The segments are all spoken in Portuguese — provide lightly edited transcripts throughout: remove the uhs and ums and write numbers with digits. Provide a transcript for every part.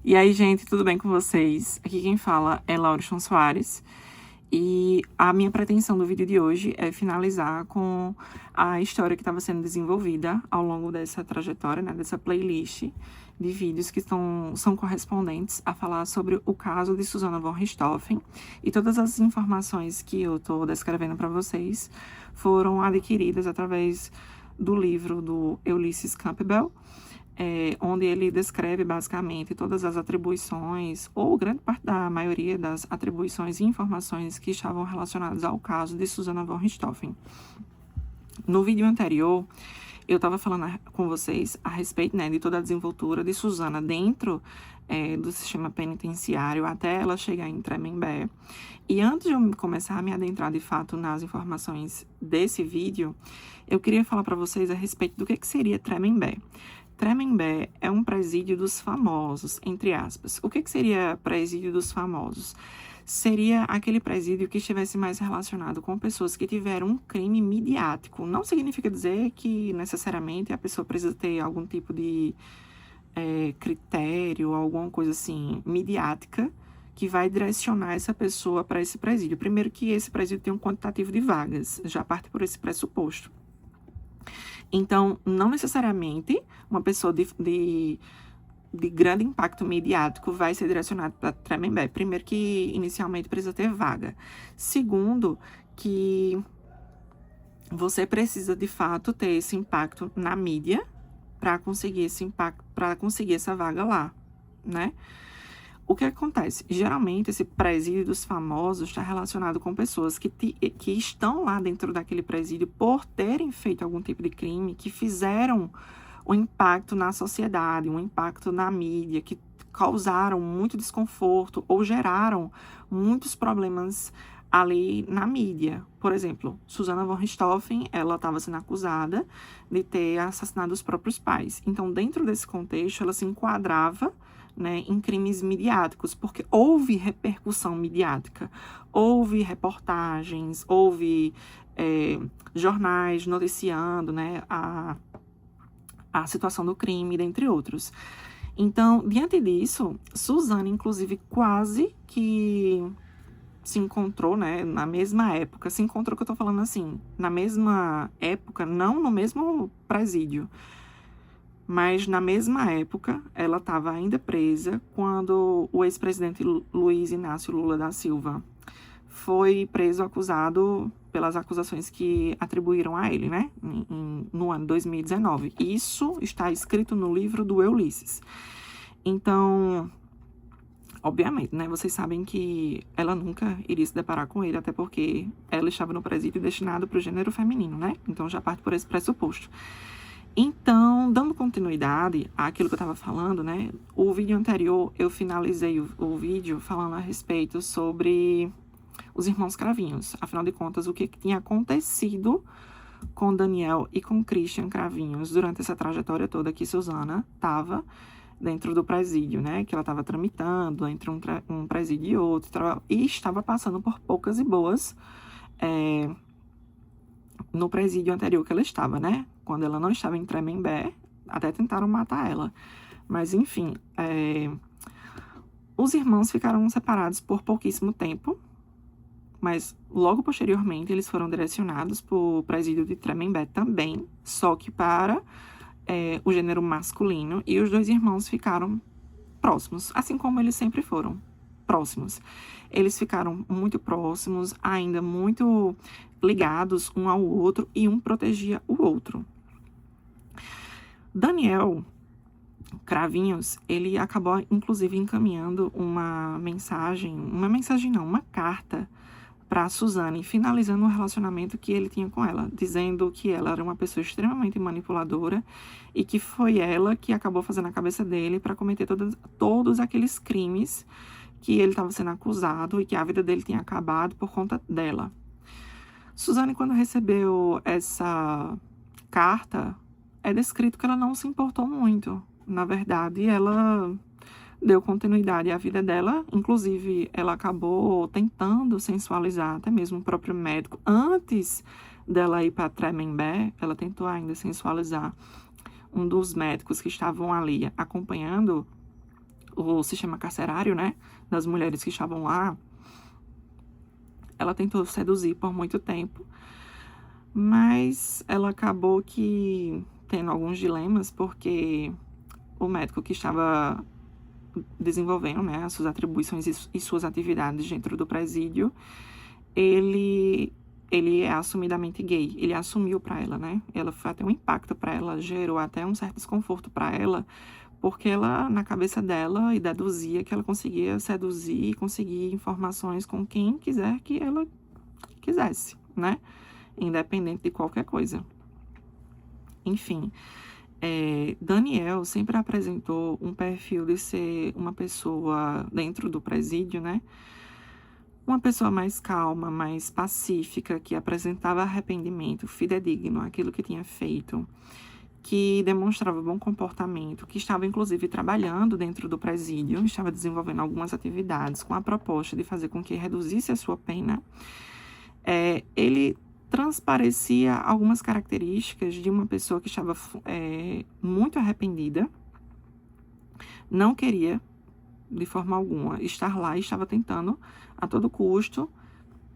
E aí, gente, tudo bem com vocês? Aqui quem fala é Laurison Soares. E a minha pretensão do vídeo de hoje é finalizar com a história que estava sendo desenvolvida ao longo dessa trajetória, né, dessa playlist de vídeos que são correspondentes a falar sobre o caso de Susanna von Richthofen. E todas as informações que eu estou descrevendo para vocês foram adquiridas através do livro do Ulysses Campbell, onde ele descreve basicamente todas as atribuições, ou grande parte da maioria das atribuições e informações que estavam relacionadas ao caso de Susanna von Richthofen. No vídeo anterior, eu estava falando com vocês a respeito, né, de toda a desenvoltura de Susanna dentro do sistema penitenciário até ela chegar em Tremembé. E antes de eu começar a me adentrar de fato nas informações desse vídeo, eu queria falar para vocês a respeito do que seria Tremembé. Tremembé é um presídio dos famosos, entre aspas. O que seria presídio dos famosos? Seria aquele presídio que estivesse mais relacionado com pessoas que tiveram um crime midiático. Não significa dizer que necessariamente a pessoa precisa ter algum tipo de critério, alguma coisa assim, midiática, que vai direcionar essa pessoa para esse presídio. Primeiro que esse presídio tem um quantitativo de vagas, já parte por esse pressuposto. Então, não necessariamente uma pessoa de grande impacto midiático vai ser direcionada para Tremembé. Primeiro que, inicialmente, precisa ter vaga. Segundo, que você precisa, de fato, ter esse impacto na mídia para conseguir esse impacto, para conseguir essa vaga lá, né? O que acontece? Geralmente, esse presídio dos famosos está relacionado com pessoas que estão lá dentro daquele presídio por terem feito algum tipo de crime, que fizeram um impacto na sociedade, um impacto na mídia, que causaram muito desconforto ou geraram muitos problemas ali na mídia. Por exemplo, Susanna von Richthofen, ela estava sendo acusada de ter assassinado os próprios pais. Então, dentro desse contexto, ela se enquadrava, né, em crimes midiáticos, porque houve repercussão midiática, houve reportagens, houve jornais noticiando, né, a situação do crime, dentre outros. Então, diante disso, Susanna, inclusive, quase que se encontrou, né, na mesma época, se encontrou, que eu tô falando assim, na mesma época, não no mesmo presídio, mas na mesma época, ela estava ainda presa quando o ex-presidente Luiz Inácio Lula da Silva foi preso, acusado pelas acusações que atribuíram a ele, né, no ano 2019. Isso está escrito no livro do Ulysses. Então, obviamente, né, vocês sabem que ela nunca iria se deparar com ele, até porque ela estava no presídio destinado para o gênero feminino, né? Então, já parte por esse pressuposto. Então, dando continuidade àquilo que eu estava falando, né? O vídeo anterior, eu finalizei o vídeo falando a respeito sobre os irmãos Cravinhos. Afinal de contas, o que tinha acontecido com Daniel e com Christian Cravinhos durante essa trajetória toda que Susanna estava dentro do presídio, né? Que ela estava tramitando entre um presídio e outro, e estava passando por poucas e boas no presídio anterior que ela estava, né? Quando ela não estava em Tremembé, até tentaram matar ela. Mas, enfim, os irmãos ficaram separados por pouquíssimo tempo, mas logo posteriormente eles foram direcionados para o presídio de Tremembé também, só que para o gênero masculino, e os dois irmãos ficaram próximos, assim como eles sempre foram próximos. Eles ficaram muito próximos, ainda muito ligados um ao outro, e um protegia o outro. Daniel Cravinhos, ele acabou, inclusive, encaminhando uma carta para a Suzane, finalizando o relacionamento que ele tinha com ela, dizendo que ela era uma pessoa extremamente manipuladora e que foi ela que acabou fazendo a cabeça dele para cometer todos aqueles crimes que ele estava sendo acusado e que a vida dele tinha acabado por conta dela. Suzane, quando recebeu essa carta, é descrito que ela não se importou muito. Na verdade, ela deu continuidade à vida dela. Inclusive, ela acabou tentando sensualizar até mesmo o próprio médico. Antes dela ir para Tremembé, ela tentou ainda sensualizar um dos médicos que estavam ali acompanhando o sistema carcerário, né, das mulheres que estavam lá. Ela tentou seduzir por muito tempo, mas ela acabou que tendo alguns dilemas, porque o médico que estava desenvolvendo, né, as suas atribuições e suas atividades dentro do presídio, ele é assumidamente gay. Ele assumiu para ela, né? Ela foi até um impacto para ela, gerou até um certo desconforto para ela, porque ela, na cabeça dela, deduzia que ela conseguia seduzir e conseguir informações com quem quiser que ela quisesse, né? Independente de qualquer coisa. Enfim, Daniel sempre apresentou um perfil de ser uma pessoa dentro do presídio, né? Uma pessoa mais calma, mais pacífica, que apresentava arrependimento, fidedigno àquilo que tinha feito, que demonstrava bom comportamento, que estava inclusive trabalhando dentro do presídio, estava desenvolvendo algumas atividades com a proposta de fazer com que reduzisse a sua pena. Ele transparecia algumas características de uma pessoa que estava muito arrependida, não queria de forma alguma estar lá e estava tentando a todo custo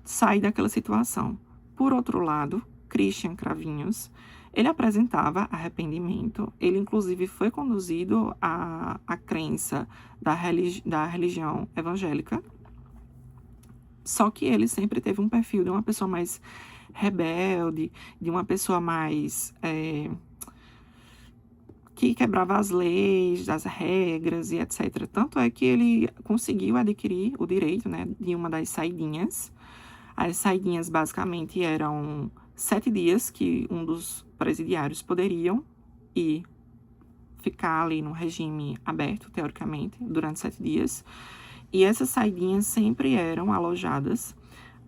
sair daquela situação. Por outro lado, Christian Cravinhos, ele apresentava arrependimento, ele inclusive foi conduzido à crença da religião evangélica, só que ele sempre teve um perfil de uma pessoa mais rebelde, de uma pessoa mais que quebrava as leis, as regras e etc. Tanto é que ele conseguiu adquirir o direito, né, de uma das saidinhas. As saidinhas basicamente eram 7 dias que um dos presidiários poderiam ir ficar ali no regime aberto, teoricamente, durante 7 dias. E essas saidinhas sempre eram alojadas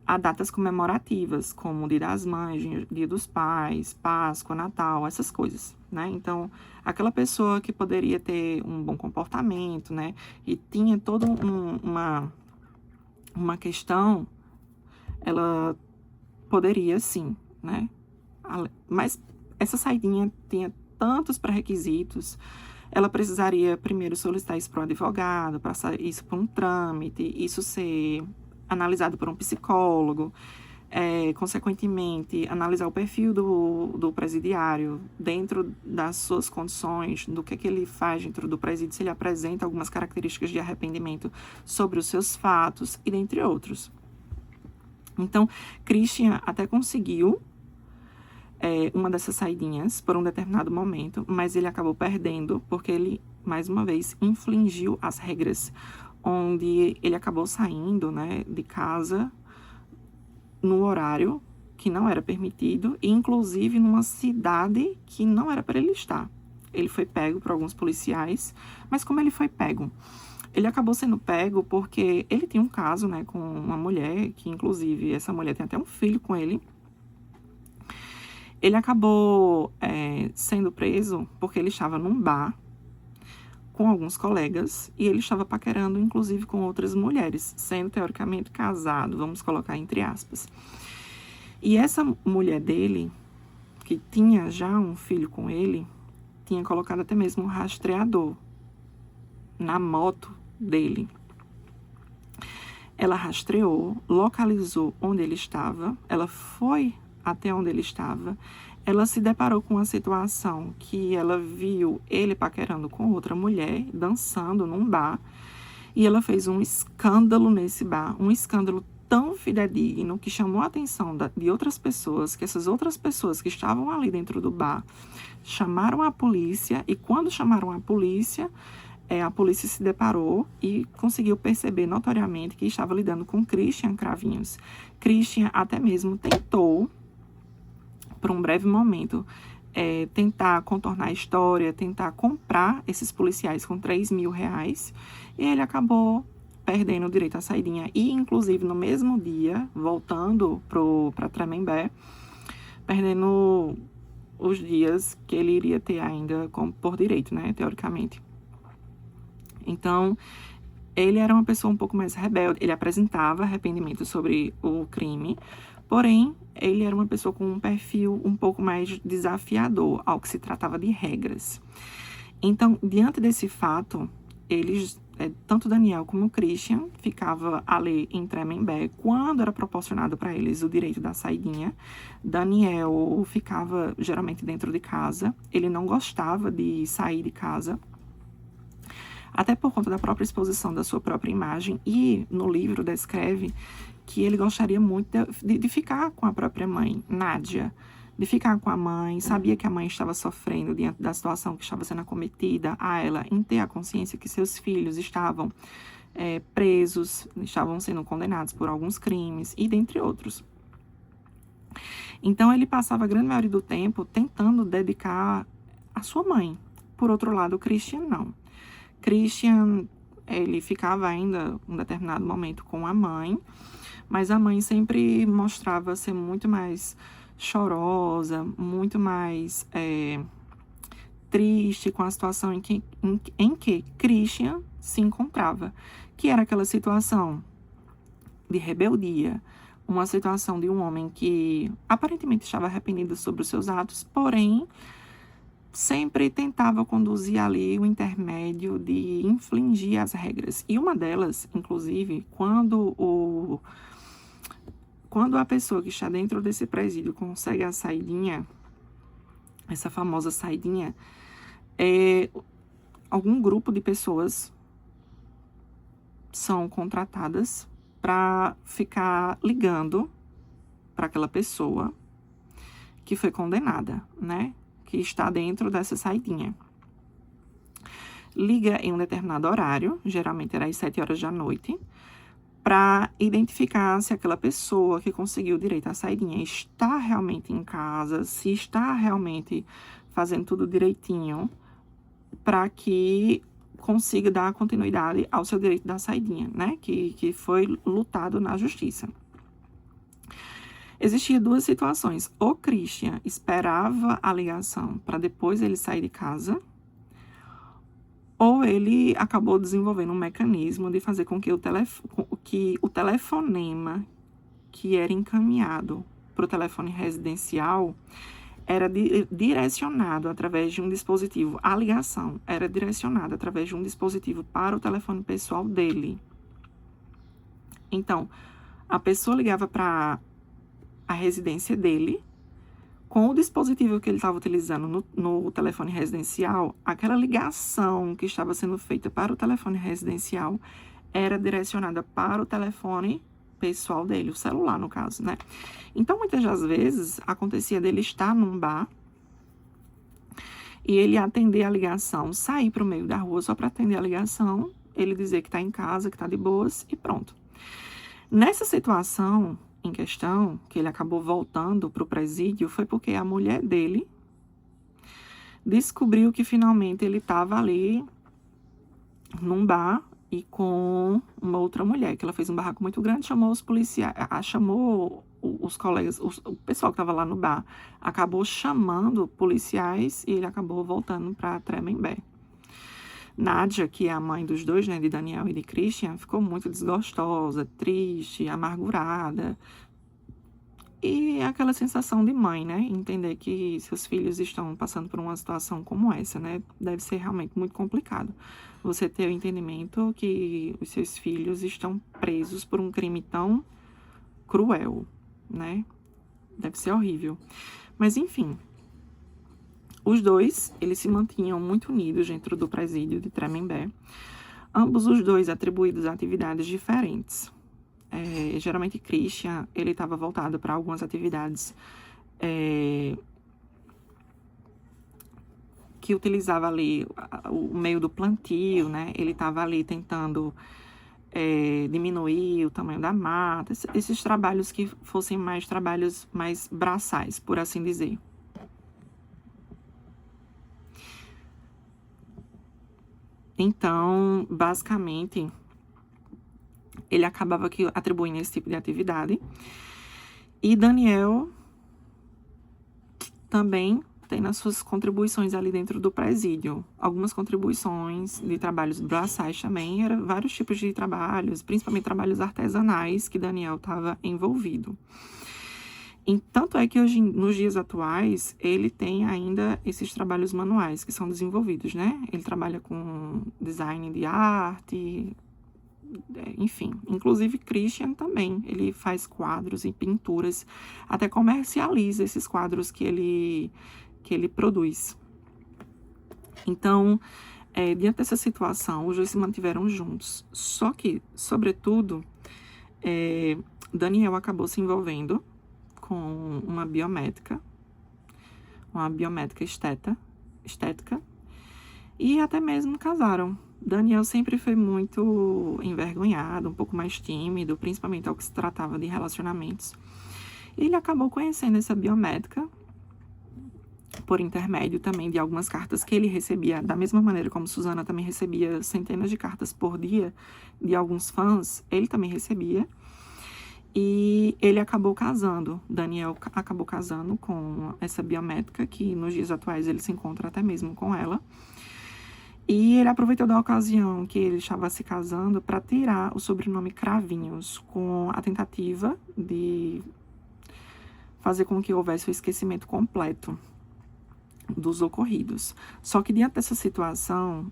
a datas comemorativas, como o Dia das Mães, Dia dos Pais, Páscoa, Natal, essas coisas, né? Então, aquela pessoa que poderia ter um bom comportamento, né? E tinha toda uma questão, ela poderia sim, né? Mas essa saidinha tinha tantos pré-requisitos, ela precisaria primeiro solicitar isso para o advogado, passar isso por um trâmite, isso ser analisado por um psicólogo, consequentemente, analisar o perfil do presidiário dentro das suas condições, do que ele faz dentro do presídio, se ele apresenta algumas características de arrependimento sobre os seus fatos, e dentre outros. Então, Christian até conseguiu uma dessas saidinhas por um determinado momento, mas ele acabou perdendo, porque ele, mais uma vez, infringiu as regras, onde ele acabou saindo, né, de casa no horário que não era permitido, e inclusive numa cidade que não era para ele estar. Ele foi pego por alguns policiais, mas como ele foi pego? Ele acabou sendo pego porque ele tinha um caso, né, com uma mulher, que inclusive essa mulher tem até um filho com ele. Ele acabou sendo preso porque ele estava num bar com alguns colegas, e ele estava paquerando, inclusive, com outras mulheres, sendo teoricamente casado, vamos colocar entre aspas. E essa mulher dele, que tinha já um filho com ele, tinha colocado até mesmo um rastreador na moto dele. Ela rastreou, localizou onde ele estava, ela foi até onde ele estava. Ela se deparou com uma situação que ela viu ele paquerando com outra mulher, dançando num bar, e ela fez um escândalo nesse bar, um escândalo tão fidedigno que chamou a atenção de outras pessoas, que essas outras pessoas que estavam ali dentro do bar chamaram a polícia, e quando chamaram a polícia se deparou e conseguiu perceber notoriamente que estava lidando com Christian Cravinhos. Christian até mesmo tentou, por um breve momento, tentar contornar a história, tentar comprar esses policiais com R$3.000, e ele acabou perdendo o direito à saidinha, e inclusive no mesmo dia, voltando para Tremembé, perdendo os dias que ele iria ter ainda por direito, né, teoricamente. Então, ele era uma pessoa um pouco mais rebelde, ele apresentava arrependimento sobre o crime, porém, ele era uma pessoa com um perfil um pouco mais desafiador, ao que se tratava de regras. Então, diante desse fato, eles tanto Daniel como Christian ficava ali em Tremembé quando era proporcionado para eles o direito da saidinha. Daniel ficava geralmente dentro de casa, ele não gostava de sair de casa, até por conta da própria exposição da sua própria imagem, e no livro descreve que ele gostaria muito de ficar com a própria mãe, Nádia, de ficar com a mãe, sabia que a mãe estava sofrendo diante da situação que estava sendo acometida a ela, em ter a consciência que seus filhos estavam presos, estavam sendo condenados por alguns crimes, e dentre outros. Então, ele passava a grande maioria do tempo tentando dedicar a sua mãe. Por outro lado, o Christian não. Christian, ele ficava ainda, em um determinado momento, com a mãe, mas a mãe sempre mostrava ser muito mais chorosa, muito mais triste com a situação em que Christian se encontrava, que era aquela situação de rebeldia, uma situação de um homem que aparentemente estava arrependido sobre os seus atos, porém sempre tentava conduzir ali o intermédio de infringir as regras. E uma delas, inclusive, quando a pessoa que está dentro desse presídio consegue a saidinha, essa famosa saidinha, algum grupo de pessoas são contratadas para ficar ligando para aquela pessoa que foi condenada, né? Que está dentro dessa saidinha. Liga em um determinado horário, geralmente era às 7 horas da noite, para identificar se aquela pessoa que conseguiu o direito à saidinha está realmente em casa, se está realmente fazendo tudo direitinho, para que consiga dar continuidade ao seu direito da saidinha, né? Que foi lutado na justiça. Existiam duas situações. O Christian esperava a ligação para depois ele sair de casa, ou ele acabou desenvolvendo um mecanismo de fazer com que o telefonema que era encaminhado para o telefone residencial era direcionado através de um dispositivo. A ligação era direcionada através de um dispositivo para o telefone pessoal dele. Então, a pessoa ligava para a residência dele, com o dispositivo que ele estava utilizando no telefone residencial, aquela ligação que estava sendo feita para o telefone residencial era direcionada para o telefone pessoal dele, o celular, no caso, né? Então, muitas das vezes, acontecia dele estar num bar e ele atender a ligação, sair para o meio da rua só para atender a ligação, ele dizer que está em casa, que está de boas e pronto. Nessa situação em questão, que ele acabou voltando para o presídio, foi porque a mulher dele descobriu que finalmente ele estava ali num bar e com uma outra mulher, que ela fez um barraco muito grande, chamou os policiais, chamou os colegas, o pessoal que estava lá no bar, acabou chamando policiais e ele acabou voltando para Tremembé. Nádia, que é a mãe dos dois, né, de Daniel e de Christian, ficou muito desgostosa, triste, amargurada. E aquela sensação de mãe, né? Entender que seus filhos estão passando por uma situação como essa, né? Deve ser realmente muito complicado. Você ter o entendimento que os seus filhos estão presos por um crime tão cruel, né? Deve ser horrível. Mas, enfim, os dois, eles se mantinham muito unidos dentro do presídio de Tremembé. Ambos os dois atribuídos a atividades diferentes. Geralmente, Christian, ele estava voltado para algumas atividades que utilizava ali o meio do plantio, né? Ele estava ali tentando diminuir o tamanho da mata, esses trabalhos que fossem trabalhos mais braçais, por assim dizer. Então, basicamente, ele acabava atribuindo esse tipo de atividade. E Daniel também tem nas suas contribuições ali dentro do presídio. Algumas contribuições de trabalhos braçais também, eram vários tipos de trabalhos, principalmente trabalhos artesanais que Daniel estava envolvido. Tanto é que hoje, nos dias atuais, ele tem ainda esses trabalhos manuais que são desenvolvidos, né? Ele trabalha com design de arte, enfim. Inclusive, Christian também, ele faz quadros e pinturas, até comercializa esses quadros que ele produz. Então, diante dessa situação, os dois se mantiveram juntos. Só que, sobretudo, Daniel acabou se envolvendo com uma biomédica estética, e até mesmo casaram. Daniel sempre foi muito envergonhado, um pouco mais tímido, principalmente ao que se tratava de relacionamentos. Ele acabou conhecendo essa biomédica por intermédio também de algumas cartas que ele recebia, da mesma maneira como Susana também recebia centenas de cartas por dia de alguns fãs, ele também recebia. E ele acabou casando, Daniel acabou casando com essa biomédica, que nos dias atuais ele se encontra até mesmo com ela. E ele aproveitou da ocasião que ele estava se casando para tirar o sobrenome Cravinhos, com a tentativa de fazer com que houvesse o esquecimento completo dos ocorridos. Só que diante dessa situação,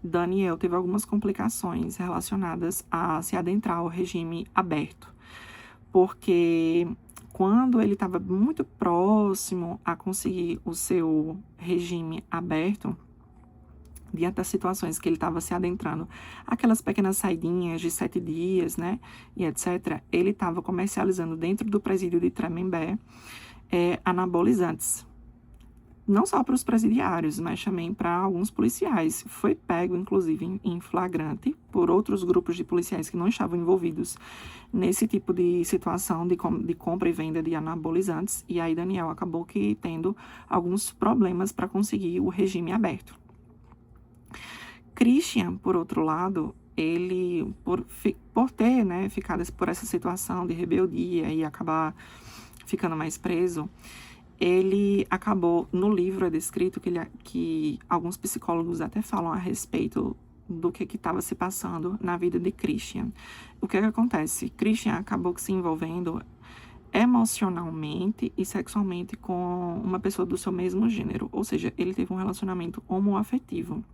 Daniel teve algumas complicações relacionadas a se adentrar ao regime aberto, porque quando ele estava muito próximo a conseguir o seu regime aberto, diante das situações que ele estava se adentrando, aquelas pequenas saidinhas de 7 dias, né, e etc., ele estava comercializando dentro do presídio de Tremembé anabolizantes. Não só para os presidiários, mas também para alguns policiais. Foi pego, inclusive, em flagrante por outros grupos de policiais que não estavam envolvidos nesse tipo de situação de compra e venda de anabolizantes. E aí Daniel acabou que tendo alguns problemas para conseguir o regime aberto. Christian, por outro lado, ele, por ter, né, ficado por essa situação de rebeldia e acabar ficando mais preso, ele acabou, no livro é descrito que alguns psicólogos até falam a respeito do que estava se passando na vida de Christian. O que acontece? Christian acabou se envolvendo emocionalmente e sexualmente com uma pessoa do seu mesmo gênero, ou seja, ele teve um relacionamento homoafetivo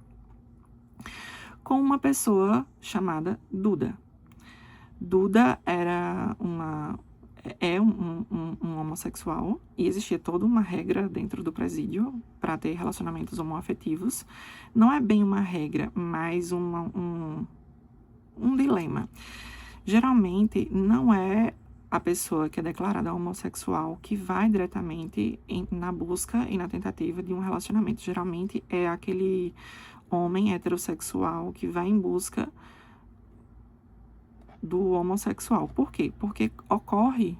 com uma pessoa chamada Duda. Duda era um homossexual e existia toda uma regra dentro do presídio para ter relacionamentos homoafetivos. Não é bem uma regra, mas um dilema. Geralmente, não é a pessoa que é declarada homossexual que vai diretamente na busca e na tentativa de um relacionamento. Geralmente, é aquele homem heterossexual que vai em busca do homossexual. Por quê? Porque ocorre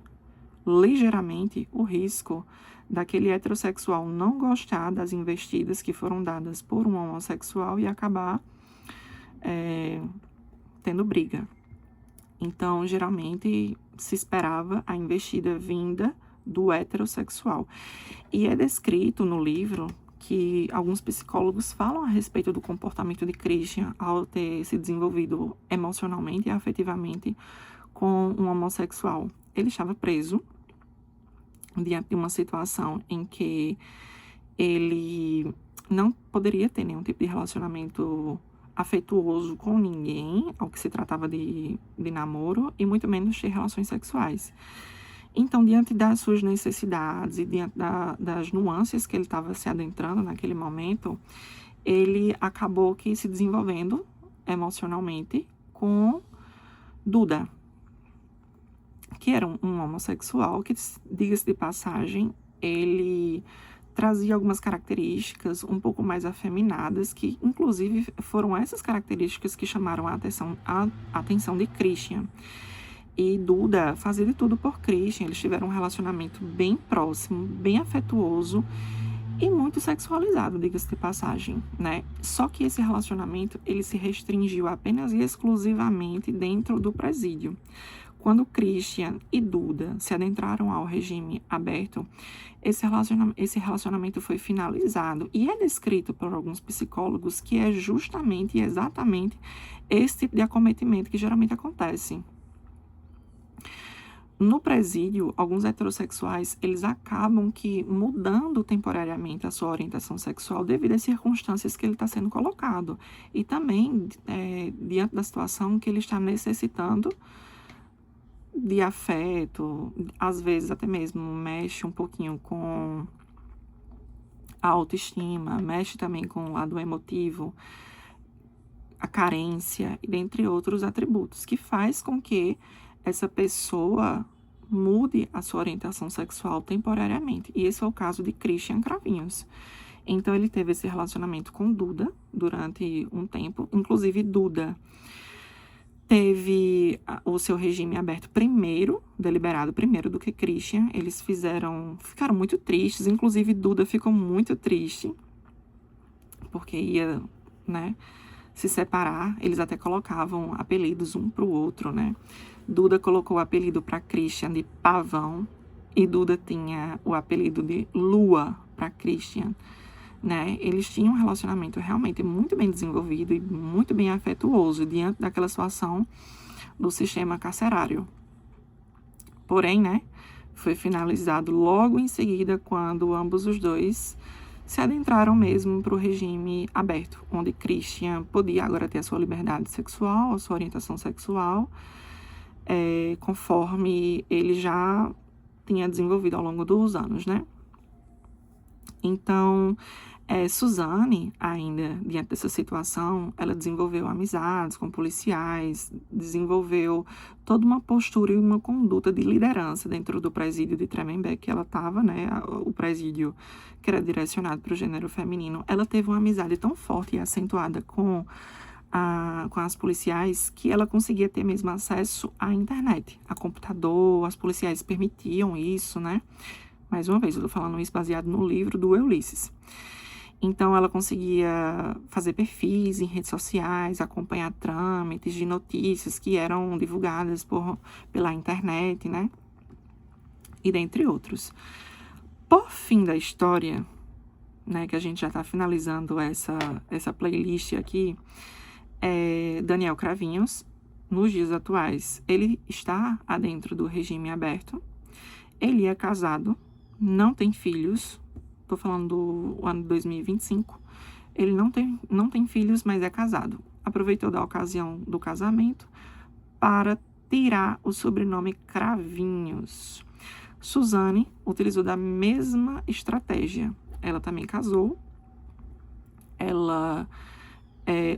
ligeiramente o risco daquele heterossexual não gostar das investidas que foram dadas por um homossexual e acabar tendo briga. Então, geralmente, se esperava a investida vinda do heterossexual. E é descrito no livro que alguns psicólogos falam a respeito do comportamento de Christian ao ter se desenvolvido emocionalmente e afetivamente com um homossexual. Ele estava preso diante de uma situação em que ele não poderia ter nenhum tipo de relacionamento afetuoso com ninguém, ao que se tratava de namoro, e muito menos ter relações sexuais. Então, diante das suas necessidades e diante das nuances que ele estava se adentrando naquele momento, ele acabou que se desenvolvendo emocionalmente com Duda, que era um homossexual que, diga-se de passagem, ele trazia algumas características um pouco mais afeminadas, que inclusive foram essas características que chamaram a atenção de Christian. E Duda fazia de tudo por Christian. Eles tiveram um relacionamento bem próximo, bem afetuoso e muito sexualizado, diga-se de passagem, né? Só que esse relacionamento, ele se restringiu apenas e exclusivamente dentro do presídio. Quando Christian e Duda se adentraram ao regime aberto, esse relacionamento foi finalizado. E é descrito por alguns psicólogos que é justamente e exatamente esse tipo de acometimento que geralmente acontece. no presídio, alguns heterossexuais, eles acabam que mudando temporariamente a sua orientação sexual devido às circunstâncias que ele está sendo colocado. E também, diante da situação que ele está necessitando de afeto, às vezes até mesmo mexe um pouquinho com a autoestima, mexe também com o lado emotivo, a carência, e dentre outros atributos, que faz com que essa pessoa mude a sua orientação sexual temporariamente. E esse é o caso de Christian Cravinhos. Então, ele teve esse relacionamento com Duda durante um tempo. Inclusive, Duda teve o seu regime aberto primeiro, deliberado primeiro do que Christian. Eles ficaram muito tristes. Inclusive, Duda ficou muito triste, porque ia, né, se separar. Eles até colocavam apelidos um para o outro, né? Duda colocou o apelido para Christian de Pavão e Duda tinha o apelido de Lua para Christian, né? Eles tinham um relacionamento realmente muito bem desenvolvido e muito bem afetuoso diante daquela situação do sistema carcerário. Porém, né, foi finalizado logo em seguida quando ambos os dois se adentraram mesmo para o regime aberto, onde Christian podia agora ter a sua liberdade sexual, a sua orientação sexual, conforme ele já tinha desenvolvido ao longo dos anos, né? Então, Suzane, ainda diante dessa situação, ela desenvolveu amizades com policiais, desenvolveu toda uma postura e uma conduta de liderança dentro do presídio de Tremembé que ela estava, né? O presídio que era direcionado para o gênero feminino. Ela teve uma amizade tão forte e acentuada com as policiais que ela conseguia ter mesmo acesso à internet, a computador. As policiais permitiam isso, né? Mais uma vez, eu estou falando isso baseado no livro do Ulisses. Então, ela conseguia fazer perfis em redes sociais, acompanhar trâmites de notícias que eram divulgadas pela internet, né? E dentre outros. Por fim da história, né, que a gente já está finalizando essa playlist aqui, Daniel Cravinhos, nos dias atuais, ele está adentro do regime aberto, ele é casado, não tem filhos, estou falando do ano 2025, ele não tem filhos, mas é casado. Aproveitou da ocasião do casamento para tirar o sobrenome Cravinhos. Suzane utilizou da mesma estratégia. Ela também casou, ela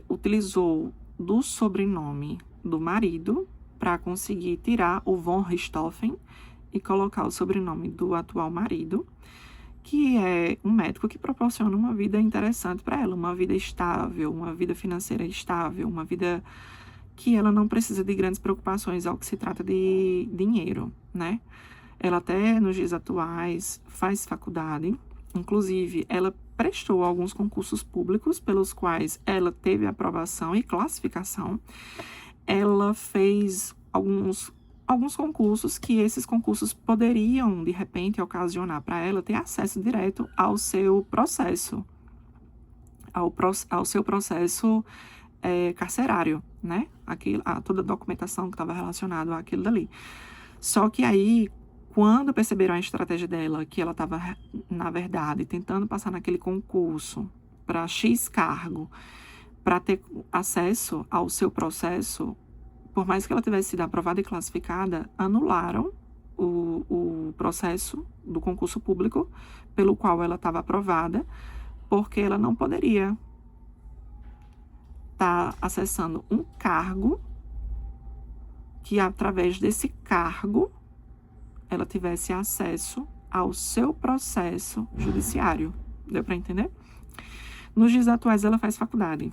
utilizou do sobrenome do marido para conseguir tirar o von Richthofen e colocar o sobrenome do atual marido, que é um médico que proporciona uma vida interessante para ela, uma vida estável, uma vida financeira estável, uma vida que ela não precisa de grandes preocupações ao que se trata de dinheiro, né? Ela até, nos dias atuais, faz faculdade, inclusive, ela prestou alguns concursos públicos pelos quais ela teve aprovação e classificação. Ela fez alguns concursos que esses concursos poderiam, de repente, ocasionar para ela ter acesso direto ao seu processo, ao seu processo carcerário, né? Toda a documentação que estava relacionada àquilo dali. Só que aí, quando perceberam a estratégia dela, que ela estava, na verdade, tentando passar naquele concurso para X cargo, para ter acesso ao seu processo, por mais que ela tivesse sido aprovada e classificada, anularam o processo do concurso público pelo qual ela estava aprovada, porque ela não poderia estar acessando um cargo que, através desse cargo, ela tivesse acesso ao seu processo judiciário. Deu para entender? Nos dias atuais, ela faz faculdade.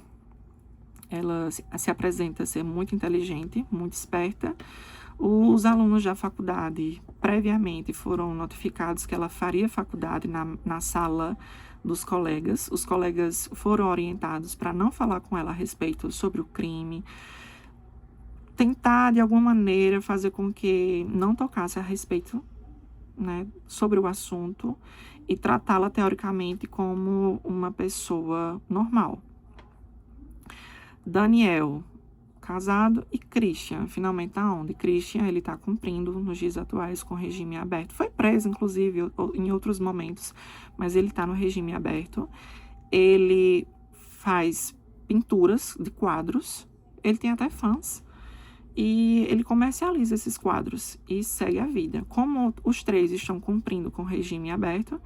Ela se apresenta ser muito inteligente, muito esperta. Os alunos da faculdade, previamente, foram notificados que ela faria faculdade na sala dos colegas. Os colegas foram orientados para não falar com ela a respeito sobre o crime, tentar, de alguma maneira, fazer com que não tocasse a respeito, né, sobre o assunto e tratá-la, teoricamente, como uma pessoa normal. Daniel casado, e Christian, finalmente tá onde? Christian, ele tá cumprindo nos dias atuais com regime aberto. Foi preso, inclusive, em outros momentos, mas ele tá no regime aberto. Ele faz pinturas de quadros, ele tem até fãs, e ele comercializa esses quadros e segue a vida. Como os três estão cumprindo com regime aberto,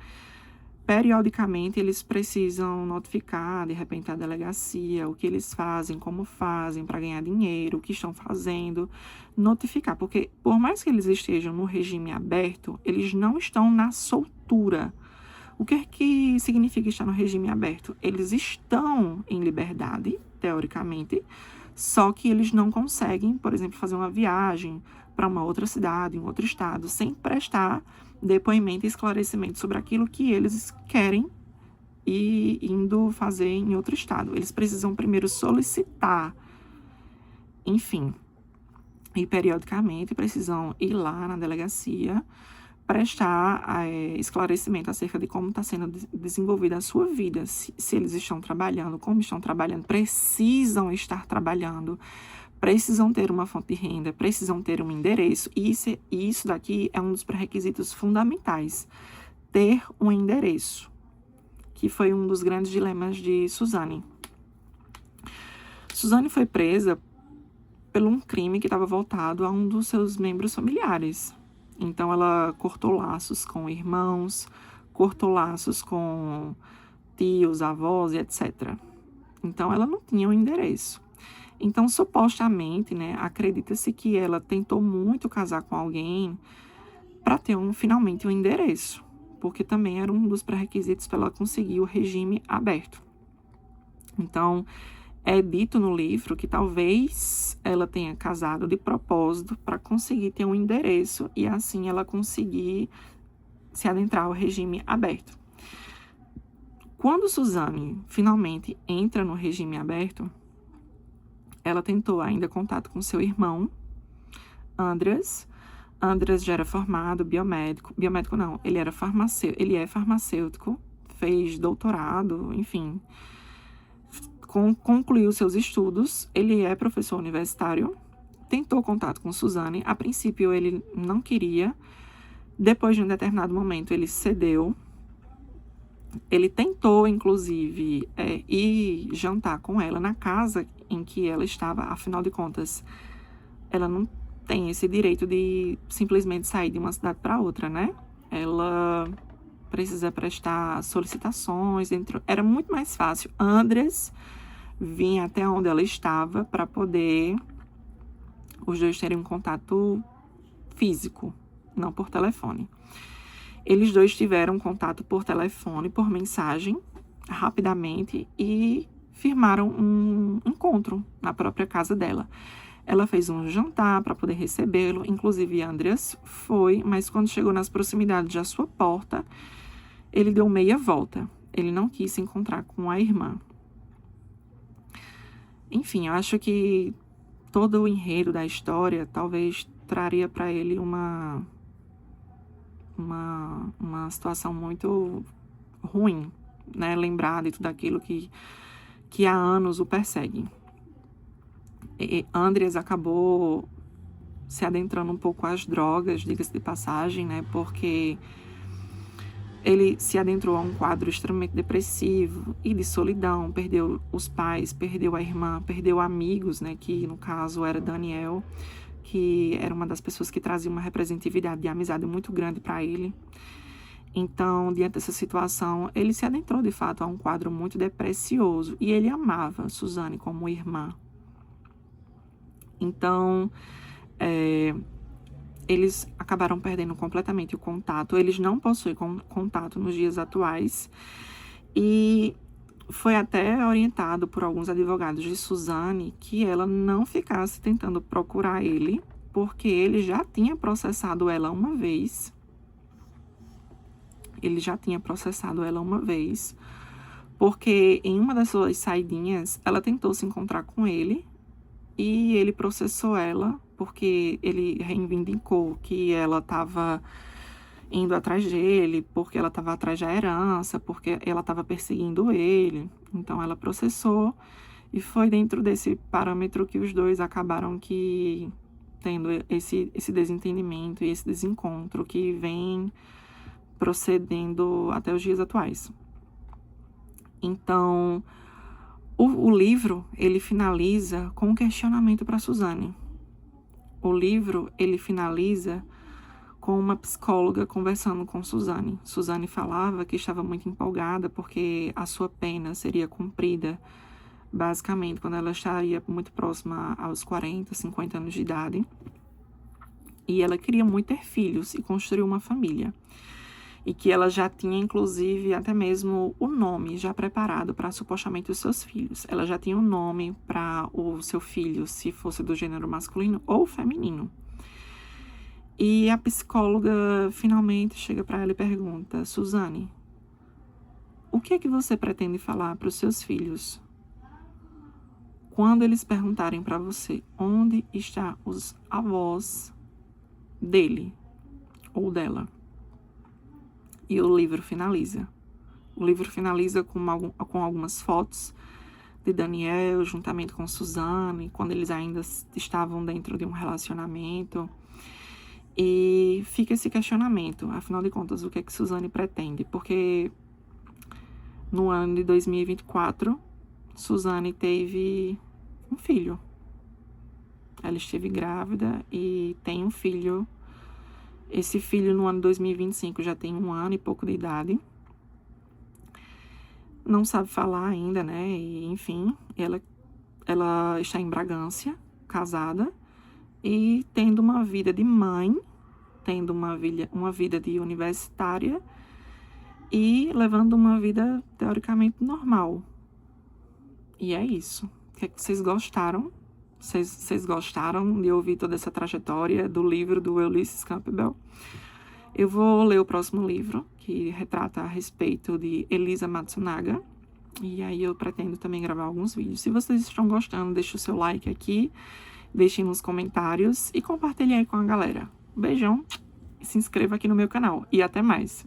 periodicamente eles precisam notificar, de repente, a delegacia, o que eles fazem, como fazem para ganhar dinheiro, o que estão fazendo, notificar, porque por mais que eles estejam no regime aberto, eles não estão na soltura. O que é que significa estar no regime aberto? Eles estão em liberdade, teoricamente, só que eles não conseguem, por exemplo, fazer uma viagem para uma outra cidade, em outro estado, sem prestar depoimento e esclarecimento sobre aquilo que eles querem e indo fazer em outro estado. Eles precisam primeiro solicitar, enfim, e periodicamente precisam ir lá na delegacia, prestar esclarecimento acerca de como está sendo desenvolvida a sua vida, se eles estão trabalhando, como estão trabalhando, precisam estar trabalhando, precisam ter uma fonte de renda, precisam ter um endereço, e isso daqui é um dos pré-requisitos fundamentais, ter um endereço, que foi um dos grandes dilemas de Suzane. Suzane foi presa por um crime que estava voltado a um dos seus membros familiares. Então, ela cortou laços com irmãos, cortou laços com tios, avós e etc. Então, ela não tinha um endereço. Então, supostamente, né, acredita-se que ela tentou muito casar com alguém para ter finalmente um endereço, porque também era um dos pré-requisitos para ela conseguir o regime aberto. Então, é dito no livro que talvez ela tenha casado de propósito para conseguir ter um endereço e assim ela conseguir se adentrar ao regime aberto. Quando Suzane finalmente entra no regime aberto, ela tentou ainda contato com seu irmão, Andreas. Andreas já era formado biomédico não, ele é farmacêutico, fez doutorado, enfim, concluiu seus estudos, ele é professor universitário, tentou contato com Suzane, a princípio ele não queria, depois de um determinado momento ele cedeu, ele tentou, inclusive, ir jantar com ela na casa em que ela estava, afinal de contas, ela não tem esse direito de simplesmente sair de uma cidade para outra, né? Ela precisa prestar solicitações, era muito mais fácil Andreas vinha até onde ela estava para poder os dois terem um contato físico, não por telefone. Eles dois tiveram contato por telefone, por mensagem, rapidamente, e firmaram um encontro na própria casa dela. Ela fez um jantar para poder recebê-lo, inclusive Andreas foi, mas quando chegou nas proximidades da sua porta, ele deu meia volta. Ele não quis se encontrar com a irmã. Enfim, eu acho que todo o enredo da história talvez traria para ele uma situação muito ruim, né? Lembrar de tudo aquilo que há anos o persegue. E Andreas acabou se adentrando um pouco às drogas, diga-se de passagem, né? Porque ele se adentrou a um quadro extremamente depressivo e de solidão, perdeu os pais, perdeu a irmã, perdeu amigos, né? Que no caso era Daniel, que era uma das pessoas que trazia uma representatividade de amizade muito grande para ele. Então, diante dessa situação, ele se adentrou, de fato, a um quadro muito depressioso. E ele amava Suzane como irmã. Então, eles acabaram perdendo completamente o contato. Eles não possuem contato nos dias atuais. E foi até orientado por alguns advogados de Suzane que ela não ficasse tentando procurar ele, porque ele já tinha processado ela uma vez. Porque em uma das suas saidinhas, ela tentou se encontrar com ele e ele processou ela, porque ele reivindicou que ela estava indo atrás dele, porque ela estava atrás da herança, porque ela estava perseguindo ele. Então, ela processou E foi dentro desse parâmetro que os dois acabaram tendo esse desentendimento e esse desencontro que vem procedendo até os dias atuais. Então, o livro, ele finaliza com um questionamento para Suzane. O livro, ele finaliza com uma psicóloga conversando com Suzane. Suzane falava que estava muito empolgada porque a sua pena seria cumprida, basicamente, quando ela estaria muito próxima aos 40, 50 anos de idade. E ela queria muito ter filhos e construir uma família. E que ela já tinha, inclusive, até mesmo o nome já preparado para supostamente os seus filhos. Ela já tinha um nome para o seu filho, se fosse do gênero masculino ou feminino. E a psicóloga finalmente chega para ela e pergunta: Suzane, o que é que você pretende falar para os seus filhos quando eles perguntarem para você onde estão os avós dele ou dela? E o livro finaliza. O livro finaliza com algumas fotos de Daniel juntamente com Suzane, quando eles ainda estavam dentro de um relacionamento. E fica esse questionamento, afinal de contas, o que é que Suzane pretende? Porque no ano de 2024, Suzane teve um filho. Ela esteve grávida e tem um filho. Esse filho, no ano de 2025, já tem 1 ano e pouco de idade. Não sabe falar ainda, né? E, enfim, ela está em Bragança, casada, e tendo uma vida de mãe, tendo uma vida de universitária e levando uma vida teoricamente normal. E é isso. O que é que vocês gostaram? Vocês gostaram de ouvir toda essa trajetória do livro do Ulysses Campbell? Eu vou ler o próximo livro, que retrata a respeito de Elisa Matsunaga. E aí eu pretendo também gravar alguns vídeos. Se vocês estão gostando, deixe o seu like aqui, deixem nos comentários e compartilhe aí com a galera. Um beijão, se inscreva aqui no meu canal e até mais!